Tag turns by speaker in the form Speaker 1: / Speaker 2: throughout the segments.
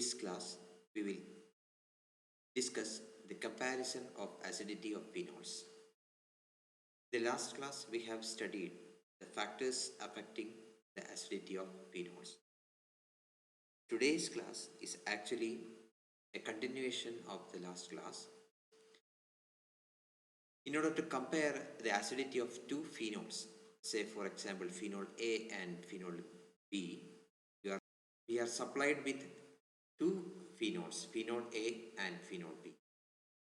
Speaker 1: this class, we will discuss the comparison of acidity of phenols. The last class we have studied the factors affecting the acidity of phenols. Today's class is actually a continuation of the last class. In order to compare the acidity of two phenols, say for example phenol A and phenol B, we are supplied with two phenols, phenol A and phenol B.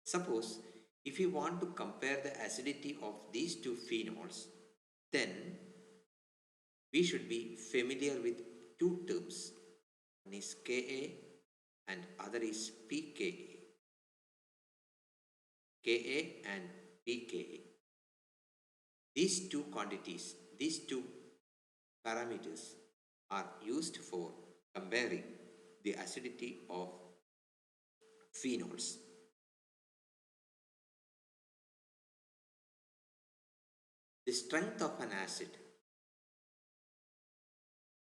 Speaker 1: Suppose if we want to compare the acidity of these two phenols, then we should be familiar with two terms. One is Ka and other is pKa. Ka and pKa. These two quantities, these two parameters are used for comparing the acidity of phenols. The strength of an acid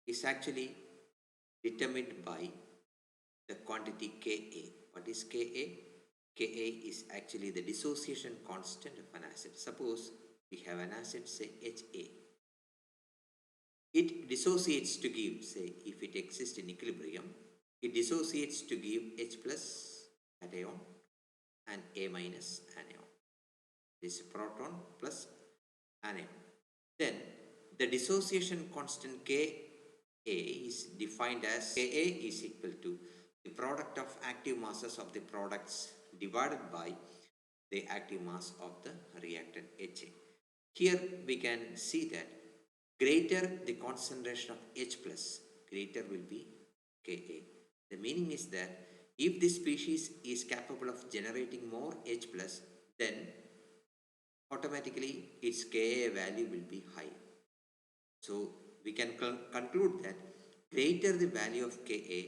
Speaker 1: is actually determined by the quantity Ka. What is Ka? Ka is actually the dissociation constant of an acid. Suppose we have an acid, say Ha. It dissociates to give, say if it exists in equilibrium, it dissociates to give H plus cation and A minus anion. This proton plus anion. Then the dissociation constant Ka is defined as Ka is equal to the product of active masses of the products divided by the active mass of the reactant Ha. Here we can see that greater the concentration of H plus, greater will be Ka. The meaning is that if this species is capable of generating more H plus, then automatically its Ka value will be high. So we can conclude that greater the value of Ka,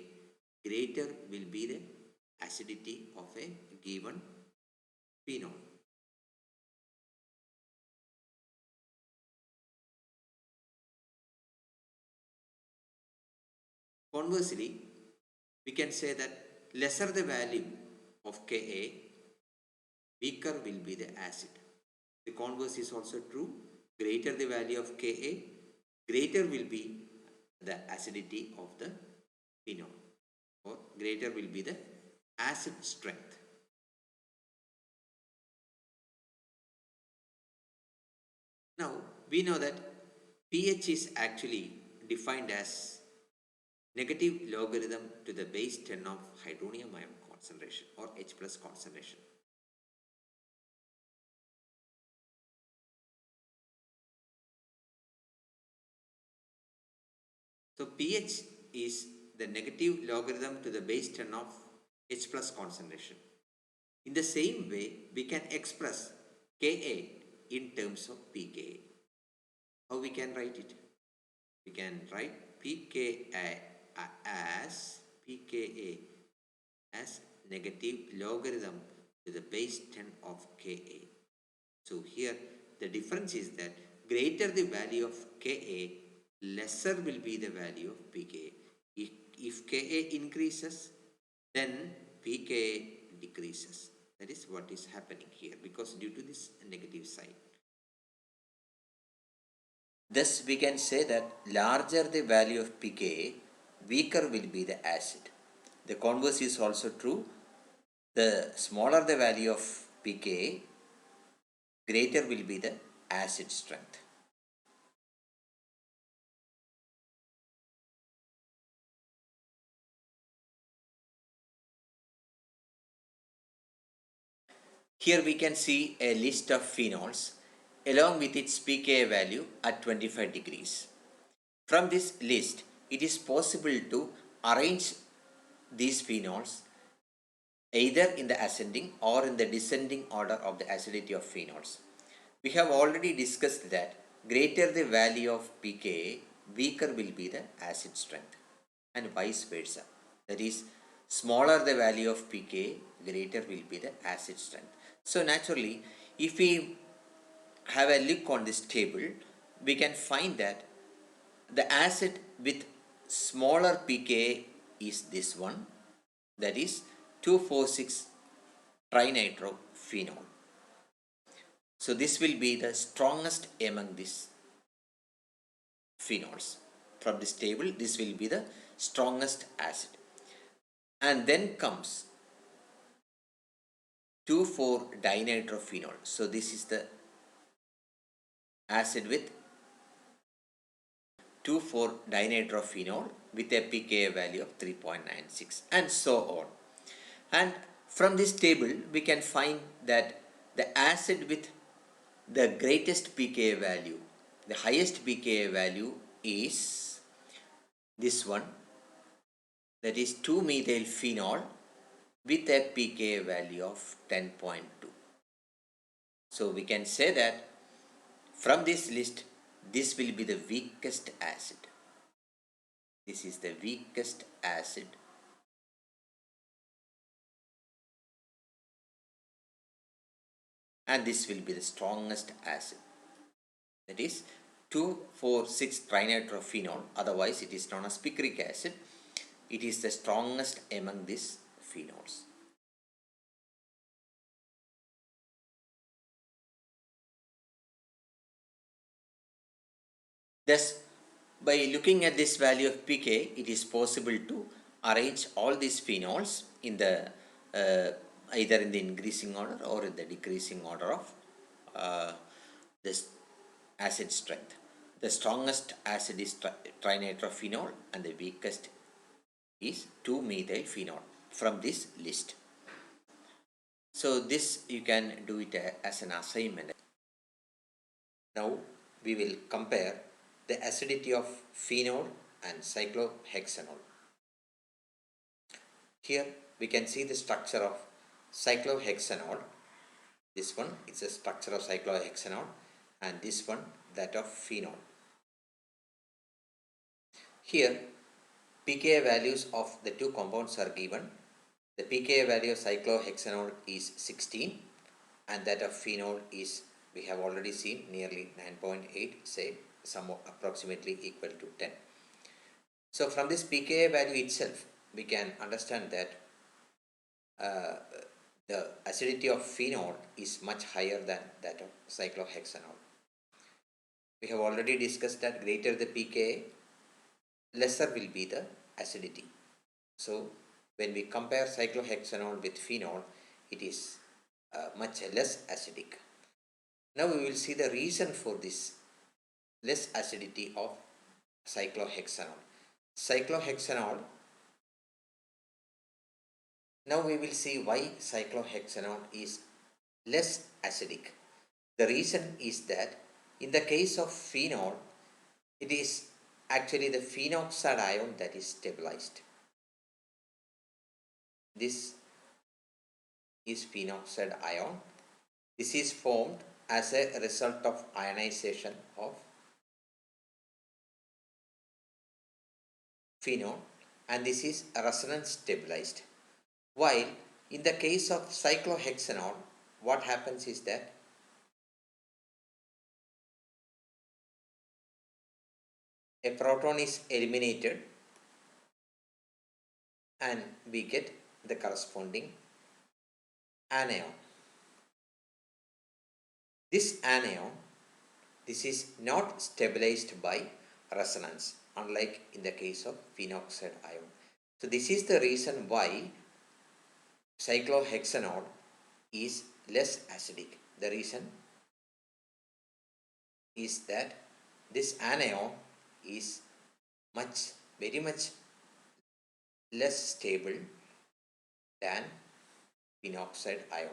Speaker 1: greater will be the acidity of a given phenol. Conversely, we can say that lesser the value of Ka, weaker will be the acid. The converse is also true. Greater the value of Ka, greater will be the acidity of the phenol, or greater will be the acid strength. Now we know that pH is actually defined as negative logarithm to the base 10 of hydronium ion concentration or H plus concentration. So pH is the negative logarithm to the base 10 of H plus concentration. In the same way, we can express Ka in terms of pKa. How we can write it? We can write pKa as negative logarithm to the base 10 of Ka. So here the difference is that greater the value of Ka, lesser will be the value of pKa. If Ka increases, then pKa decreases. That is what is happening here, because due to this negative sign. Thus we can say that larger the value of pKa, weaker will be the acid. The converse is also true. The smaller the value of pKa, greater will be the acid strength. Here we can see a list of phenols along with its pKa value at 25 degrees. From this list, it is possible to arrange these phenols either in the ascending or in the descending order of the acidity of phenols. We have already discussed that greater the value of pKa, weaker will be the acid strength, and vice versa. That is, smaller the value of pKa, greater will be the acid strength. So naturally, if we have a look on this table, we can find that the acid with smaller pKa is this one, that is 2,4,6 trinitrophenol. So this will be the strongest among these phenols. From this table, this will be the strongest acid. And then comes 2,4-dinitrophenol. So this is the acid with 2,4-dinitrophenol with a pKa value of 3.96 and so on. And from this table, we can find that the acid with the greatest pKa value, the highest pKa value is this one, that is 2-methyl phenol with a pKa value of 10.2. So we can say that from this list, this will be the weakest acid. This is the weakest acid. And this will be the strongest acid. That is 2,4,6-trinitrophenol. Otherwise, it is known as picric acid. It is the strongest among these phenols. Thus, by looking at this value of pK, it is possible to arrange all these phenols in the either in the increasing order or in the decreasing order of this acid strength. The strongest acid is trinitrophenol and the weakest is 2-methyl phenol from this list. So this you can do it as an assignment. Now we will compare the acidity of phenol and cyclohexanol. Here we can see the structure of cyclohexanol. This one is a structure of cyclohexanol and this one that of phenol. Here pKa values of the two compounds are given. The pKa value of cyclohexanol is 16 and that of phenol is, we have already seen, nearly 9.8, say somewhat approximately equal to 10. So from this pKa value itself, we can understand that the acidity of phenol is much higher than that of cyclohexanol. We have already discussed that greater the pKa, lesser will be the acidity. So when we compare cyclohexanol with phenol, it is much less acidic. Now we will see the reason for this less acidity of cyclohexanol. Cyclohexanol, now we will see why cyclohexanol is less acidic. The reason is that in the case of phenol, it is actually the phenoxide ion that is stabilized. This is phenoxide ion. This is formed as a result of ionization of phenol and this is resonance stabilized. While in the case of cyclohexanol, what happens is that a proton is eliminated and we get the corresponding anion. This anion, this is not stabilized by resonance, unlike in the case of phenoxide ion. So this is the reason why cyclohexanol is less acidic. The reason is that this anion is very much less stable than phenoxide ion.